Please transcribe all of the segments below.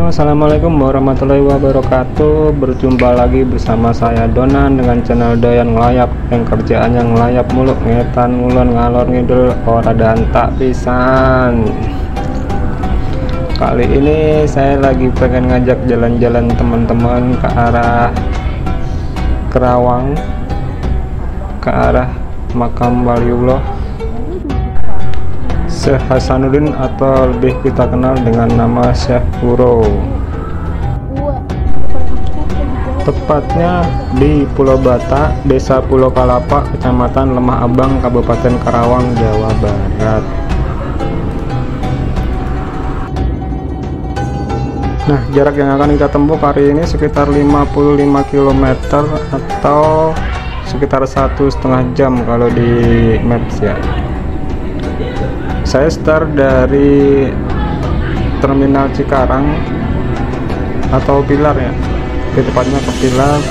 Halo, assalamualaikum warahmatullahi wabarakatuh. Berjumpa lagi bersama saya Donan dengan channel Doyan Ngelayap, yang kerjaannya ngelayap mulu, ngetan ngulon ngalor ngidul ora dan tak pisan. Kali ini saya lagi pengen ngajak jalan-jalan teman-teman ke arah Kerawang, ke arah makam Waliullah Syekh Hasanuddin, atau lebih kita kenal dengan nama Syekh Guru. Tepatnya di Pulau Bata, Desa Pulau Kalapa, Kecamatan Lemah Abang, Kabupaten Karawang, Jawa Barat. Nah, jarak yang akan kita tempuh hari ini sekitar 55 km atau sekitar 1,5 jam kalau di Maps ya. Saya start dari Terminal Cikarang atau Pilar ya, tepatnya ke Pilar.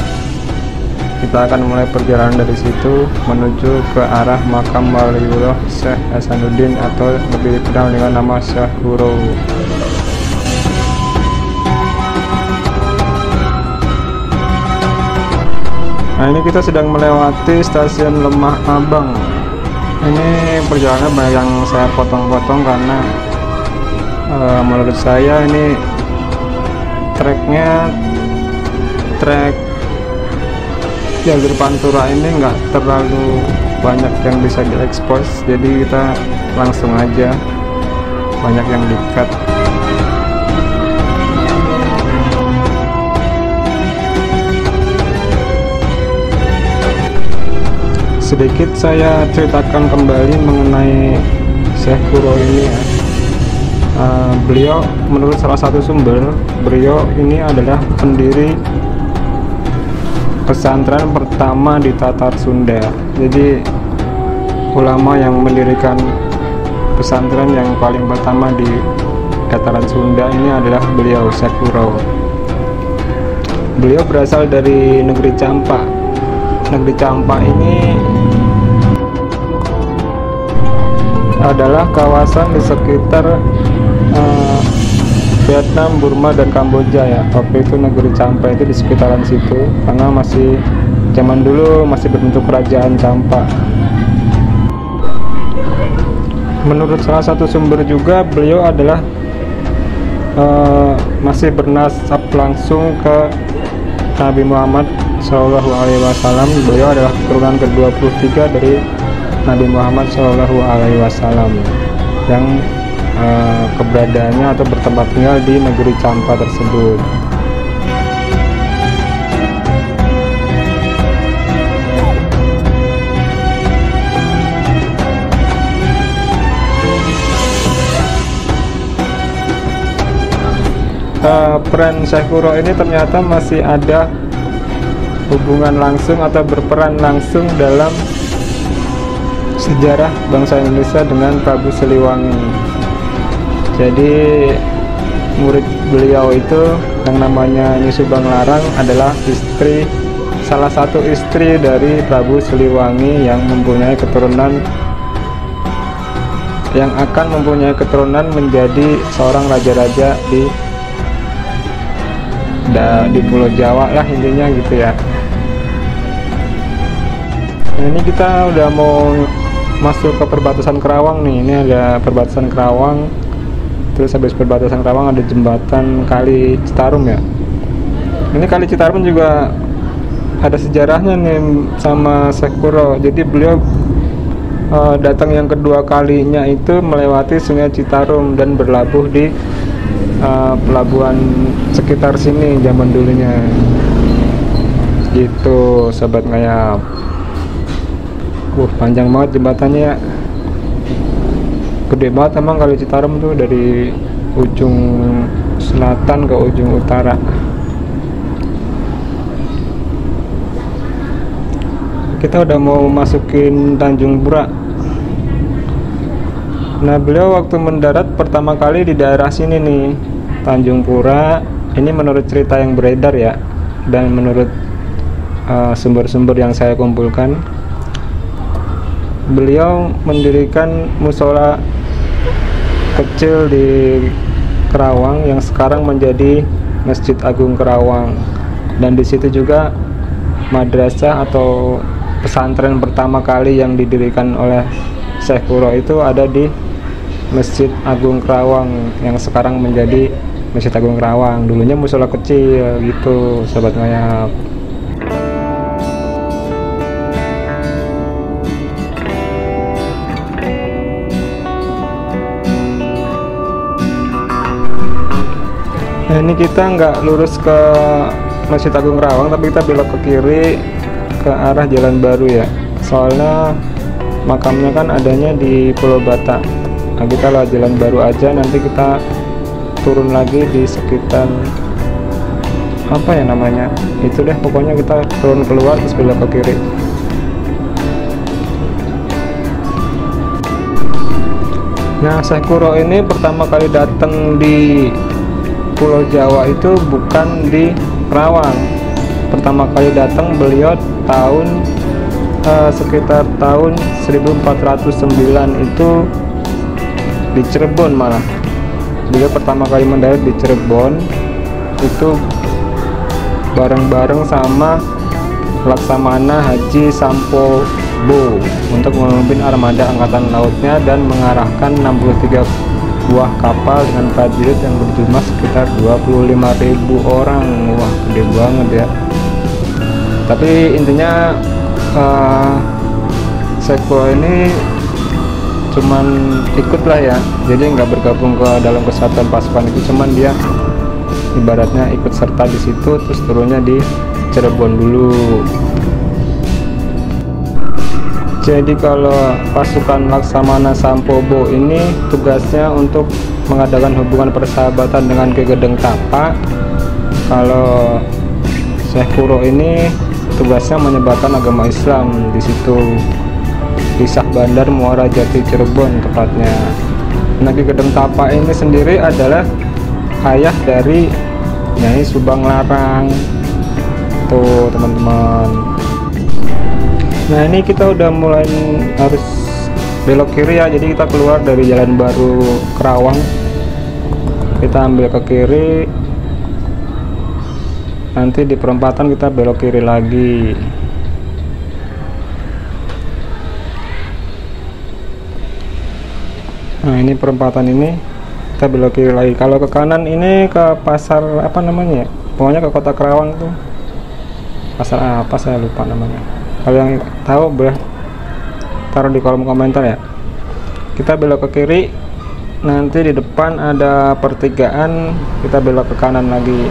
Kita akan mulai perjalanan dari situ menuju ke arah makam Waliullah Syekh Hasanuddin, atau lebih dikenal dengan nama Syekh Guru. Nah, ini kita sedang melewati stasiun Lemah Abang. Ini perjalanan banyak yang saya potong-potong karena menurut saya ini trek jalur Pantura ini nggak terlalu banyak yang bisa diekspos, jadi kita langsung aja, banyak yang di-cut. Sedikit saya ceritakan kembali mengenai Syekh Guru ini ya. Beliau menurut salah satu sumber, beliau ini adalah pendiri pesantren pertama di Tatar Sunda. Jadi ulama yang mendirikan pesantren yang paling pertama di dataran Sunda ini adalah beliau, Syekh Guru. Beliau berasal dari negeri Campak. Negeri Campak ini adalah kawasan di sekitar Vietnam, Burma, dan Kamboja ya. Waktu itu negeri Campak itu di sekitaran situ, karena masih zaman dulu masih berbentuk kerajaan Campak. Menurut salah satu sumber juga, beliau adalah masih bernasab langsung ke Nabi Muhammad Shallallahu Alaihi Wasallam. Beliau adalah keturunan ke-23 dari Nabi Muhammad Shallallahu Alaihi Wasallam yang keberadaannya atau bertempat tinggal di negeri Campak tersebut. Peran Syekh Guru ini ternyata masih ada hubungan langsung atau berperan langsung dalam sejarah bangsa Indonesia dengan Prabu Siliwangi. Jadi murid beliau itu yang namanya Nyi Subang Larang adalah salah satu istri dari Prabu Siliwangi yang mempunyai keturunan, yang akan mempunyai keturunan menjadi seorang raja-raja di Pulau Jawa lah, intinya gitu ya. Nah, ini kita udah mau masuk ke perbatasan Kerawang nih. Ini ada perbatasan Kerawang, terus habis perbatasan Kerawang ada jembatan Kali Citarum ya. Ini Kali Citarum juga ada sejarahnya nih sama Syekh Guru. Jadi beliau datang yang kedua kalinya itu melewati Sungai Citarum dan berlabuh di pelabuhan sekitar sini zaman dulunya gitu, sobat ngayap. Panjang banget jembatannya ya, gede banget emang Kali Citarum tuh, dari ujung selatan ke ujung utara. Kita udah mau masukin Tanjung Pura. Nah, beliau waktu mendarat pertama kali di daerah sini nih, Tanjung Pura. Ini menurut cerita yang beredar ya, dan menurut sumber-sumber yang saya kumpulkan, beliau mendirikan musola kecil di Kerawang yang sekarang menjadi Masjid Agung Kerawang, dan di situ juga madrasah atau pesantren pertama kali yang didirikan oleh Syekh Kuro itu ada di Masjid Agung Kerawang yang sekarang menjadi Masjid Agung Kerawang. Dulunya musola kecil gitu, sobat ngayap. Nah, ini kita nggak lurus ke Masjid Agung Kerawang, tapi kita belok ke kiri ke arah Jalan Baru ya. Soalnya makamnya kan adanya di Pulau Bata. Nah, kita lewat Jalan Baru aja, nanti kita turun lagi di sekitar apa ya namanya itu deh, pokoknya kita turun keluar terus belok ke kiri. Nah, Syekh Kuro ini pertama kali datang di Pulau Jawa itu bukan di Kerawang. Pertama kali datang beliau sekitar tahun 1409 itu di Cirebon. Malah beliau pertama kali mendarat di Cirebon itu bareng-bareng sama Laksamana Haji Sampobo untuk memimpin armada angkatan lautnya dan mengarahkan 63 buah kapal dengan prajurit yang berjumlah sekitar 25.000 orang. Wah, gede banget ya. Tapi intinya Syekh Kuro ini cuman ikut lah ya, jadi nggak bergabung ke dalam kesatuan pasukan itu, cuman dia ibaratnya ikut serta di situ, terus turunnya di Cirebon dulu. Jadi kalau pasukan Laksamana Sampobo ini tugasnya untuk mengadakan hubungan persahabatan dengan Ki Gedeng Tapa. Kalau Syekh Kuro ini tugasnya menyebarkan agama Islam di situ, di Sah Bandar Muara Jati Cirebon tepatnya. Nah, Ki Gedeng Tapa ini sendiri adalah ayah dari Nyai Subang Larang tuh teman-teman. Nah, ini kita udah mulai harus belok kiri ya, jadi kita keluar dari Jalan Baru Kerawang, kita ambil ke kiri, nanti di perempatan kita belok kiri lagi. Nah, ini perempatan ini kita belok kiri lagi. Kalau ke kanan ini ke pasar apa namanya ya, pokoknya ke kota Kerawang tuh, pasar apa saya lupa namanya. Kalau yang tahu boleh taruh di kolom komentar ya. Kita belok ke kiri, nanti di depan ada pertigaan, kita belok ke kanan lagi.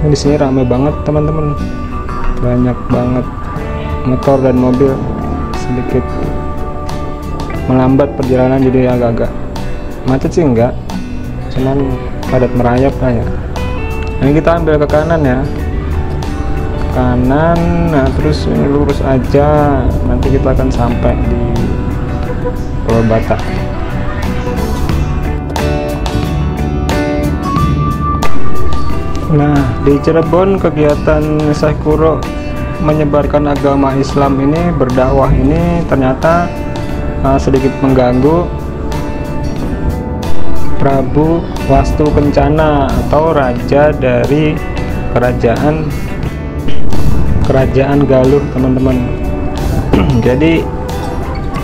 Di sini ramai banget teman-teman, banyak banget motor dan mobil, sedikit melambat perjalanan, jadi agak-agak macet sih enggak, cuman padat merayap lah ya. Ini kita ambil ke kanan ya, ke kanan, nah terus ini lurus aja, nanti kita akan sampai di Pulau Bata. Nah, di Cirebon kegiatan Syekh Kuro menyebarkan agama Islam ini, berdakwah ini ternyata sedikit mengganggu Prabu Wastu Kencana atau raja dari kerajaan Galuh teman-teman. Jadi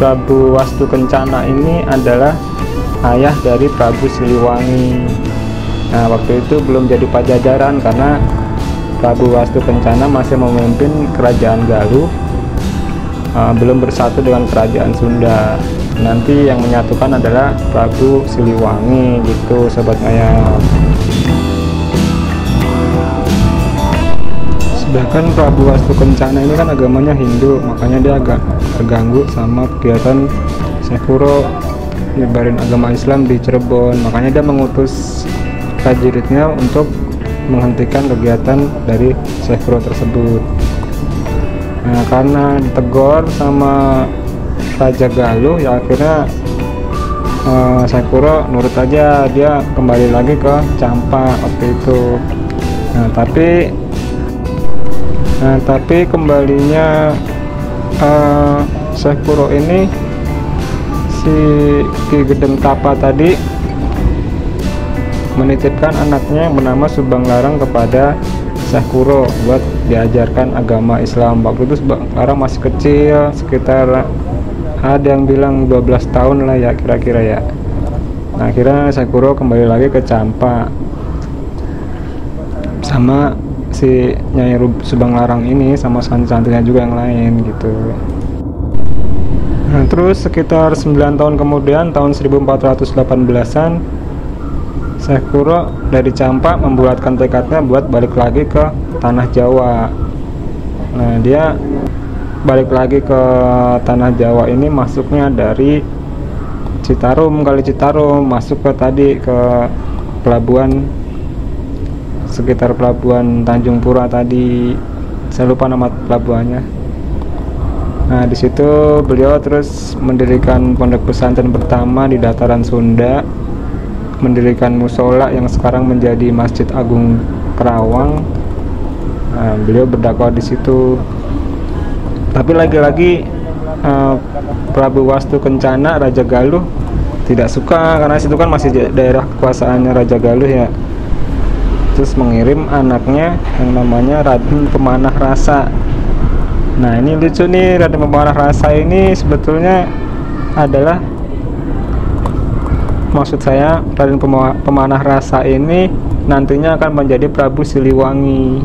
Prabu Wastu Kencana ini adalah ayah dari Prabu Siliwangi. Nah, waktu itu belum jadi Pajajaran karena Prabu Wastu Kencana masih memimpin kerajaan Galuh, belum bersatu dengan kerajaan Sunda. Nanti yang menyatukan adalah Prabu Siliwangi gitu sobat ngayap. Sedangkan Prabu Wastu Kencana ini kan agamanya Hindu, makanya dia agak terganggu sama kegiatan Syekh Kuro nyebarin agama Islam di Cirebon. Makanya dia mengutus prajuritnya untuk menghentikan kegiatan dari Syekh Kuro tersebut. Nah, karena ditegur sama Raja Galuh ya, akhirnya Syekh Kuro nurut aja, dia kembali lagi ke Campa waktu itu. Nah, tapi Nah, tapi kembalinya Syekh Kuro ini, si Ki Gedeng Tapa tadi menitipkan anaknya yang bernama Subang Larang kepada Syekh Kuro buat diajarkan agama Islam. Waktu itu Subang Larang masih kecil, sekitar ada yang bilang 12 tahun lah ya kira-kira ya. Nah, akhirnya Syekh Kuro kembali lagi ke Campak sama si Nyai Subang Larang ini, sama santri-santrinya juga yang lain gitu. Nah, terus sekitar 9 tahun kemudian, tahun 1418-an, Syekh Kuro dari Campak membuatkan tekadnya buat balik lagi ke tanah Jawa. Nah, dia balik lagi ke tanah Jawa ini masuknya dari Citarum, kali Citarum, masuk ke tadi ke pelabuhan, sekitar pelabuhan Tanjung Pura tadi, saya lupa nama pelabuhannya. Nah, di situ beliau terus mendirikan pondok pesantren pertama di dataran Sunda, mendirikan musola yang sekarang menjadi Masjid Agung Kerawang. Nah, beliau berdakwah di situ. Tapi lagi-lagi Prabu Wastu Kencana, Raja Galuh tidak suka, karena situ kan masih daerah kekuasaannya Raja Galuh ya. Terus mengirim anaknya yang namanya Raden Pemanah Rasa. Nah, ini lucu nih, Raden Pemanah Rasa ini sebetulnya adalah, maksud saya Raden Pemanah Rasa ini nantinya akan menjadi Prabu Siliwangi,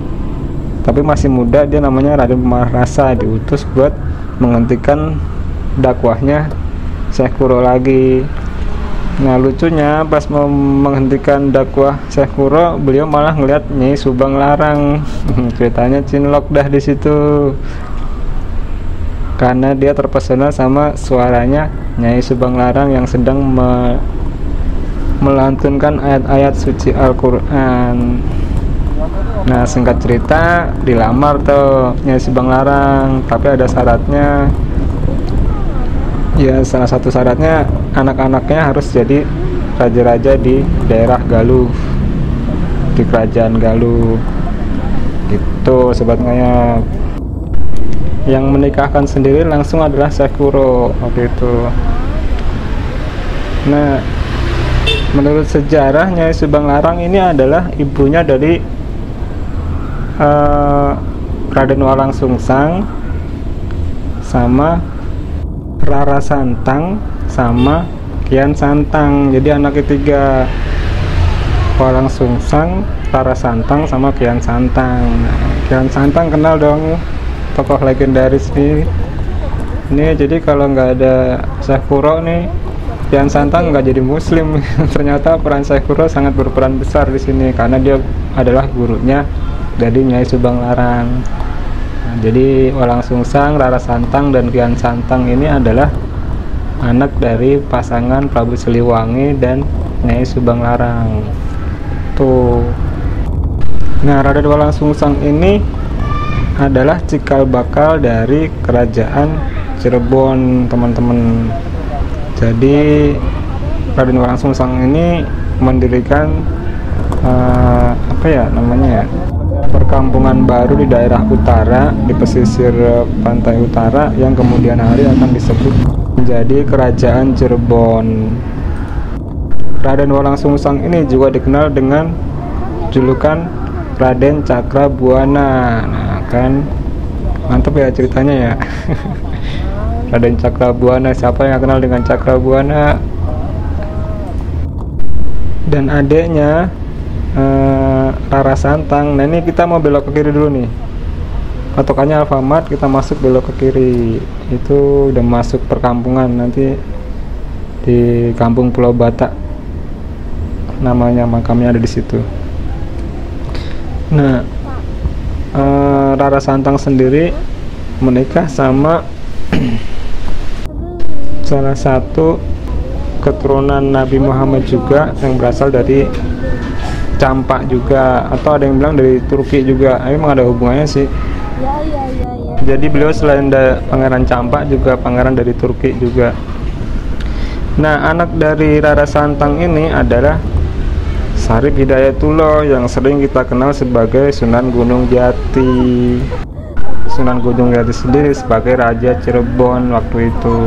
tapi masih muda. Dia namanya Raden Pemanah Rasa, diutus buat menghentikan dakwahnya Syekh Kuro lagi. Nah, lucunya pas mau menghentikan dakwah Syekh Kuro, beliau malah ngelihat Nyai Subang Larang. Ceritanya cinlok dah di situ, karena dia terpesona sama suaranya Nyai Subang Larang yang sedang melantunkan ayat-ayat suci Al-Quran. Nah, singkat cerita, dilamar tuh Nyai Subang Larang, tapi ada syaratnya. Ya, salah satu syaratnya anak-anaknya harus jadi raja-raja di daerah Galuh, di kerajaan Galuh gitu sobat ngayap. Yang menikahkan sendiri langsung adalah Syekh Kuro waktu itu. Nah, menurut sejarah, Nyai Subang Larang ini adalah ibunya dari Raden Walang Sungsang sama Rara Santang sama Kian Santang. Jadi anak ketiga, Walang Sungsang, Rara Santang sama Kian Santang. Nah, Kian Santang kenal dong, tokoh legendaris nih. Ini jadi kalau nggak ada Syekh Kuro nih, Kian Santang nggak jadi muslim. Ternyata peran Syekh Kuro sangat berperan besar di sini karena dia adalah gurunya dari Nyai Subang Larang. Nah, jadi Walang Sungsang, Rara Santang, dan Kian Santang ini adalah anak dari pasangan Prabu Siliwangi dan Nyai Subang Larang. Tuh. Nah, Raden Walang Sungsang ini adalah cikal bakal dari kerajaan Cirebon, teman-teman. Jadi Raden Walang Sungsang ini mendirikan perkampungan baru di daerah utara, di pesisir pantai utara, yang kemudian hari akan disebut menjadi kerajaan Cirebon. Raden Walang Sungsang ini juga dikenal dengan julukan Raden Cakrabuana. Nah, kan mantap ya ceritanya ya. Raden Cakrabuana, siapa yang kenal dengan Cakrabuana? Dan adiknya Rara Santang. Nah, ini kita mau belok ke kiri dulu nih, patokannya Alfamart, kita masuk belok ke kiri, itu udah masuk perkampungan, nanti di Kampung Pulau Batak namanya, makamnya ada di situ. Nah, Rara Santang sendiri menikah sama salah satu keturunan Nabi Muhammad juga, yang berasal dari Campak juga, atau ada yang bilang dari Turki juga. Emang ada hubungannya sih. Jadi beliau selain pangeran Campak juga pangeran dari Turki juga. Nah, anak dari Rara Santang ini adalah Sarip Hidayatullah, yang sering kita kenal sebagai Sunan Gunung Jati. Sunan Gunung Jati sendiri sebagai Raja Cirebon waktu itu.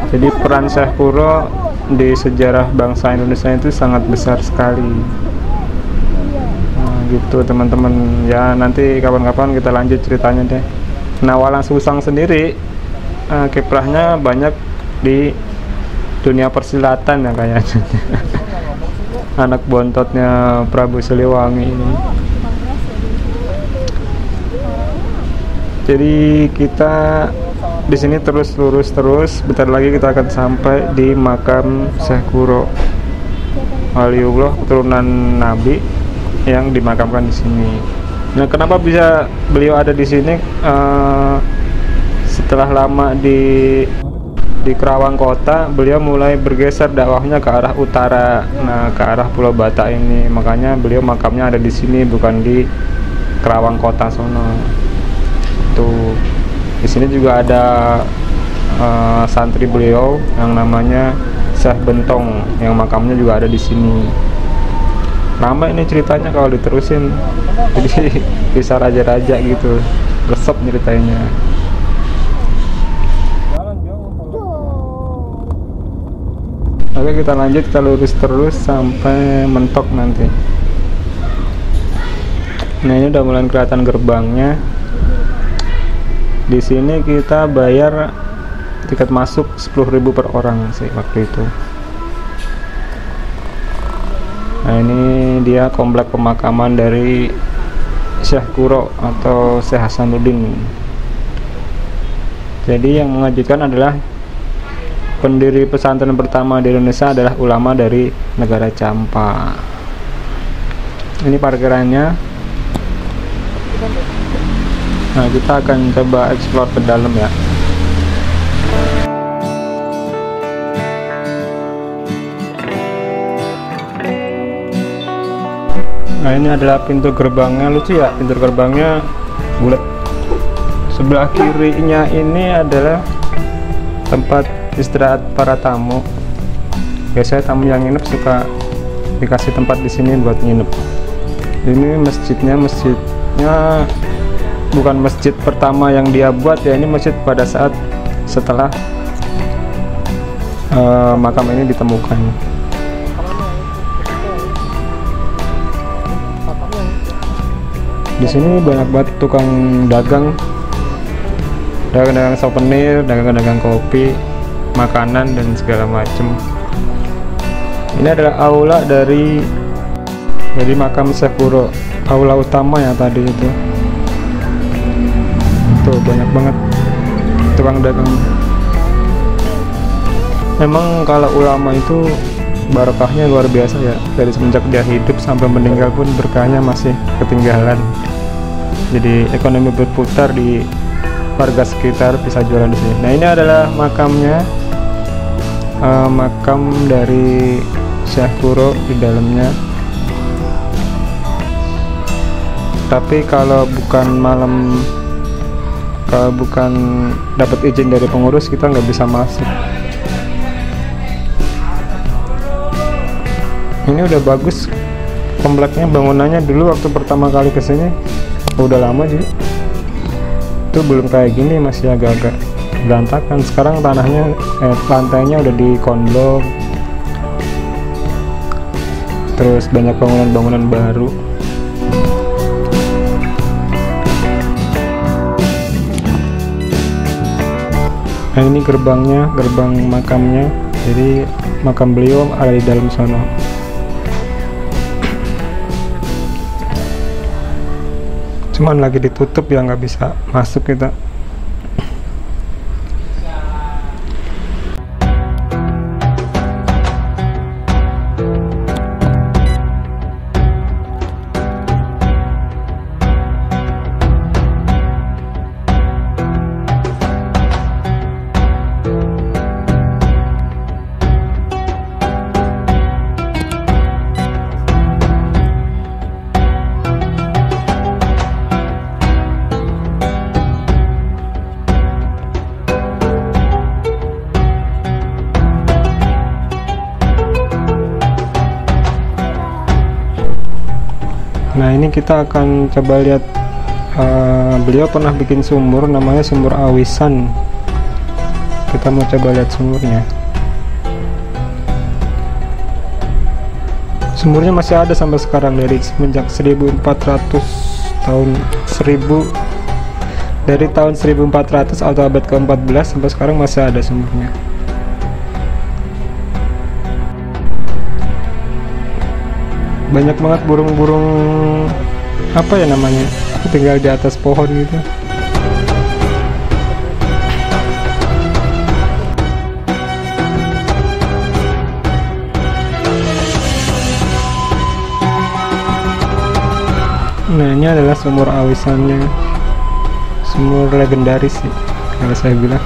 Jadi peran Syekh Kuro di sejarah bangsa Indonesia itu sangat besar sekali. Nah, gitu teman-teman ya, nanti kapan-kapan kita lanjut ceritanya deh. Nah, Walang Sungsang sendiri kiprahnya banyak di dunia persilatan ya kayaknya. Anak bontotnya Prabu Siliwangi ini. Jadi kita di sini terus lurus terus, bentar lagi kita akan sampai di makam Syekh Kuro, waliullah keturunan Nabi yang dimakamkan di sini. Nah, kenapa bisa beliau ada di sini? Setelah lama di Kerawang kota, beliau mulai bergeser dakwahnya ke arah utara, nah ke arah Pulau Batak ini. Makanya beliau makamnya ada di sini, bukan di Kerawang kota sono. Tuh, di sini juga ada santri beliau yang namanya Syekh Bentong, yang makamnya juga ada di sini. Lama ini ceritanya kalau diterusin, jadi bisa raja-raja gitu, resep ceritanya. Oke, kita lanjut, kita lurus terus sampai mentok nanti. Nah, ini udah mulai kelihatan gerbangnya. Di sini kita bayar tiket masuk 10.000 per orang sih waktu itu. Nah, ini dia komplek pemakaman dari Syekh Kuro atau Syekh Hasanuddin. Jadi yang mengejutkan adalah pendiri pesantren pertama di Indonesia adalah ulama dari negara Campa. Ini parkirannya. Nah, kita akan coba explore ke dalam ya. Nah, ini adalah pintu gerbangnya, lucu ya, pintu gerbangnya bulat. Sebelah kirinya ini adalah tempat istirahat para tamu. Biasanya tamu yang nginep suka dikasih tempat di sini buat nginep. Ini masjidnya bukan masjid pertama yang dia buat ya, ini masjid pada saat setelah makam ini ditemukan. Di sini banyak banget tukang dagang souvenir, dagang kopi, makanan dan segala macam. Ini adalah aula dari makam Syekh Kuro, aula utama ya tadi itu. Tuh banyak banget tukang dagang. Memang kalau ulama itu barokahnya luar biasa ya, dari semenjak dia hidup sampai meninggal pun berkahnya masih ketinggalan. Jadi ekonomi berputar di warga sekitar bisa jualan di sini. Nah, ini adalah makamnya, makam dari Syekh Kuro di dalamnya. Tapi kalau bukan dapat izin dari pengurus, kita nggak bisa masuk. Ini udah bagus kompleknya, bangunannya dulu waktu pertama kali kesini udah lama sih. Itu belum kayak gini, masih agak-agak berantakan. Sekarang lantainya udah dikonblok, terus banyak bangunan-bangunan baru. Nah, ini gerbangnya, gerbang makamnya. Jadi makam beliau ada di dalam sana. Cuman lagi ditutup ya, nggak bisa masuk kita. Nah, ini kita akan coba lihat Beliau pernah bikin sumur namanya sumur Awisan. Kita mau coba lihat sumurnya. Sumurnya masih ada sampai sekarang, dari semenjak 1400 tahun 1000 dari tahun 1400 atau abad ke-14 sampai sekarang masih ada sumurnya. Banyak banget burung-burung, apa ya namanya, tinggal di atas pohon gitu. Nah, ini adalah sumur Awisannya, sumur legendaris sih kalau saya bilang.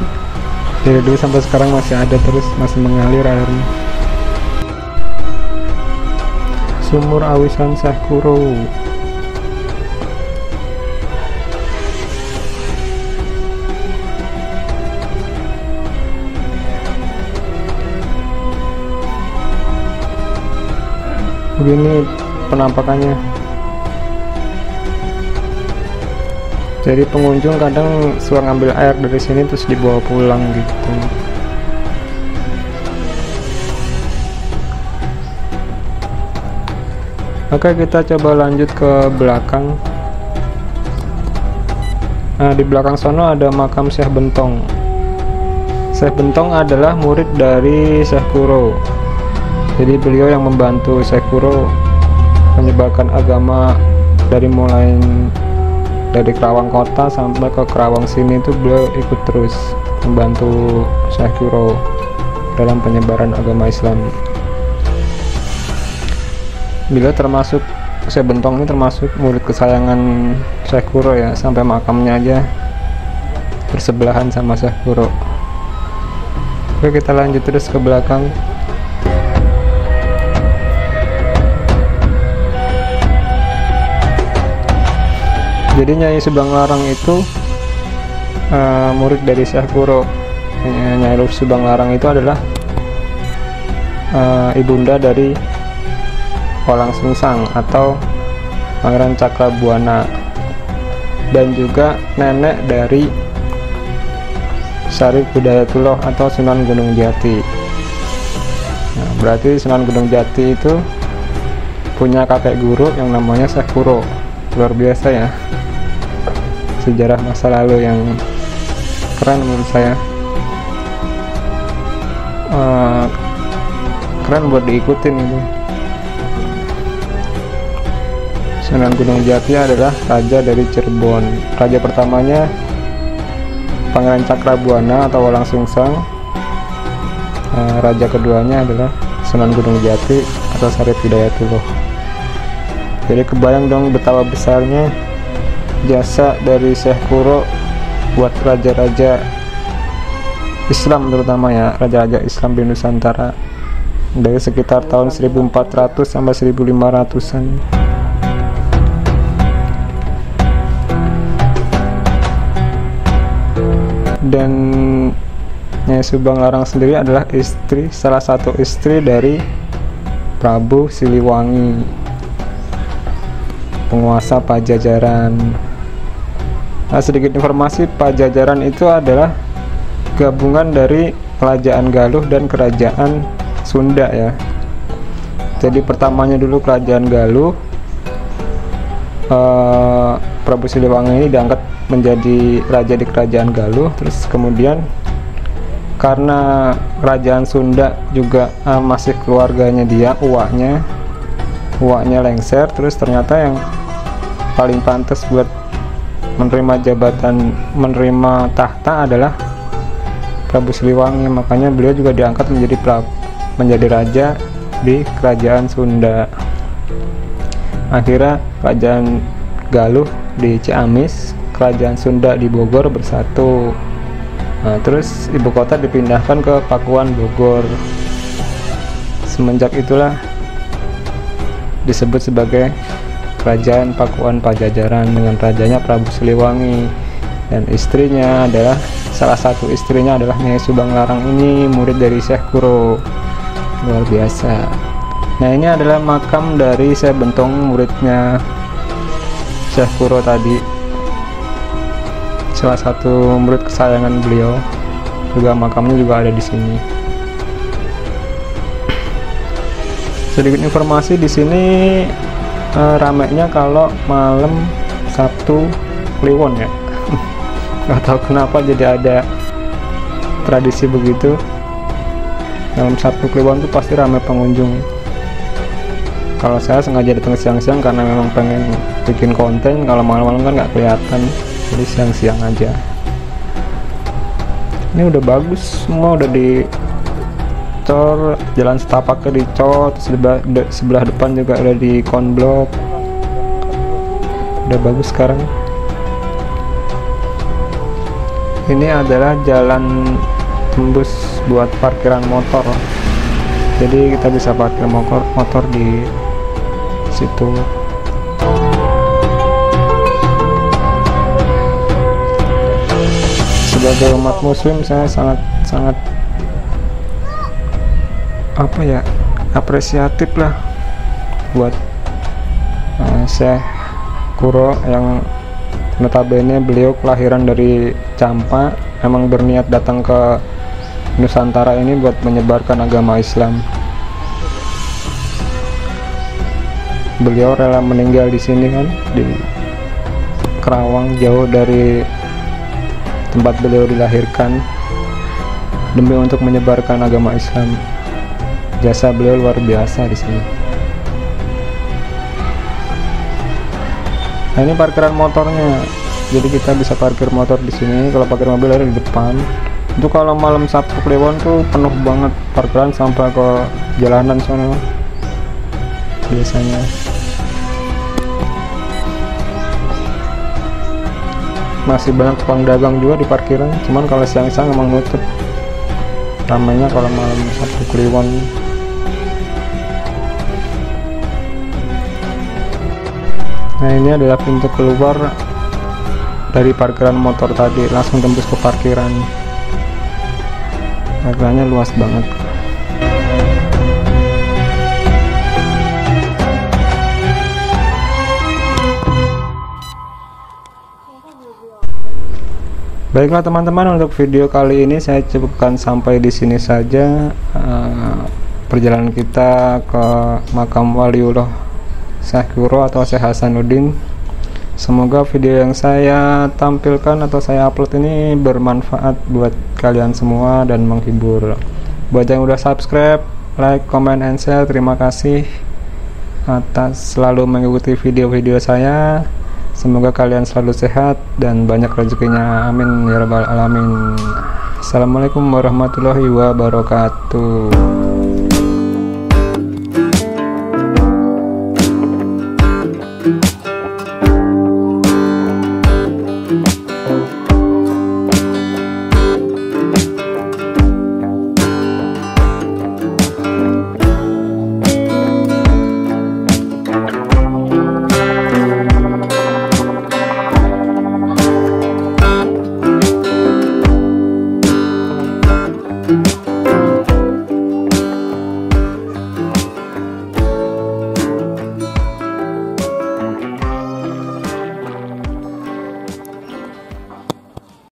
Dari dulu sampai sekarang masih ada terus, masih mengalir airnya. Sumur Awisan Syekh Kuro. Begini penampakannya. Jadi pengunjung kadang suka ngambil air dari sini terus dibawa pulang gitu. Oke, kita coba lanjut ke belakang. Nah, di belakang sono ada makam Syekh Bentong. Syekh Bentong adalah murid dari Syekh Kuro. Jadi beliau yang membantu Syekh Kuro menyebarkan agama dari mulai dari Kerawang kota sampai ke Kerawang sini, itu beliau ikut terus membantu Syekh Kuro dalam penyebaran agama Islam. Beliau termasuk, Syekh Bentong ini termasuk murid kesayangan Syekh Kuro ya, sampai makamnya aja bersebelahan sama Syekh Kuro. Oke, kita lanjut terus ke belakang. Jadi Nyai Subang Larang itu murid dari Syekh Kuro. Nyai Subang Larang itu adalah ibunda dari Walang Sungsang atau Pangeran Cakrabuana, dan juga nenek dari Syarif Hidayatullah atau Sunan Gunung Jati. Nah, berarti Sunan Gunung Jati itu punya kakek guru yang namanya Syekh Kuro. Luar biasa ya, sejarah masa lalu yang keren menurut saya. Keren buat diikutin itu. Sunan Gunung Jati adalah raja dari Cirebon. Raja pertamanya Pangeran Cakrabuana atau Walang Sungsang. Raja keduanya adalah Sunan Gunung Jati atau Syarif Hidayatullah. Jadi kebayang dong betapa besarnya jasa dari Syekh Kuro buat raja-raja Islam, terutama ya raja-raja Islam di Nusantara dari sekitar tahun 1400 sampai 1500-an. Dan Nyai Subang Larang sendiri adalah salah satu istri dari Prabu Siliwangi, penguasa Pajajaran. Nah, sedikit informasi, Pajajaran itu adalah gabungan dari Kerajaan Galuh dan Kerajaan Sunda ya. Jadi pertamanya dulu Kerajaan Galuh, Prabu Siliwangi ini diangkat menjadi raja di Kerajaan Galuh. Terus kemudian karena Kerajaan Sunda juga masih keluarganya dia, uaknya lengser, terus ternyata yang paling pantas buat menerima jabatan, menerima tahta adalah Prabu Siliwangi. Makanya beliau juga diangkat menjadi raja di Kerajaan Sunda. Akhirnya Kerajaan Galuh di Ciamis, Kerajaan Sunda di Bogor bersatu. Nah, terus ibu kota dipindahkan ke Pakuan Bogor. Semenjak itulah disebut sebagai Kerajaan Pakuan Pajajaran dengan rajanya Prabu Siliwangi, dan istrinya adalah, salah satu istrinya adalah Nyai Subang Larang ini murid dari Syekh Kuro. Luar biasa. Nah, ini adalah makam dari Syekh Bentong, muridnya Syekh Kuro tadi. salah satu murid kesayangan beliau, juga makamnya juga ada di sini. Sedikit informasi di sini, ramainya kalau malam Sabtu Kliwon ya. Nggak tahu kenapa jadi ada tradisi begitu. Malam Sabtu Kliwon tuh pasti ramai pengunjung. Kalau saya sengaja datang siang-siang karena memang pengen bikin konten. Kalau malam-malam kan nggak kelihatan, jadi siang-siang aja. Ini udah bagus, semua udah dicor, jalan setapaknya dicor, sebelah depan juga udah di konblok. Udah bagus sekarang. Ini adalah jalan tembus buat parkiran motor, jadi kita bisa parkir motor di situ. Sebagai umat muslim, saya sangat apresiatif lah buat Syekh Kuro yang notabene beliau kelahiran dari Campa, memang berniat datang ke Nusantara ini buat menyebarkan agama Islam. Beliau rela meninggal di sini kan, di Kerawang, jauh dari tempat beliau dilahirkan, demi untuk menyebarkan agama Islam. Jasa beliau luar biasa di sini. Nah, ini parkiran motornya, jadi kita bisa parkir motor di sini. Kalau parkir mobil ada di depan. Itu kalau malam Sabtu Kliwon tuh penuh banget parkiran sampai ke jalanan sana biasanya. Masih banyak tukang dagang juga di parkiran, cuman kalau siang-siang emang nutup. Ramainya kalau malam Sabtu Kliwon. Nah, ini adalah pintu keluar dari parkiran motor tadi, langsung tembus ke parkiran. Parkirannya luas banget. Baiklah teman-teman, untuk video kali ini saya cukupkan sampai di sini saja. Perjalanan kita ke makam Waliullah Syekh Kuro atau Syekh Hasanuddin. Semoga video yang saya tampilkan atau saya upload ini bermanfaat buat kalian semua dan menghibur. Buat yang udah subscribe, like, comment, and share, terima kasih atas selalu mengikuti video-video saya. Semoga kalian selalu sehat dan banyak rezekinya, amin ya rabbal alamin. Assalamualaikum warahmatullahi wabarakatuh.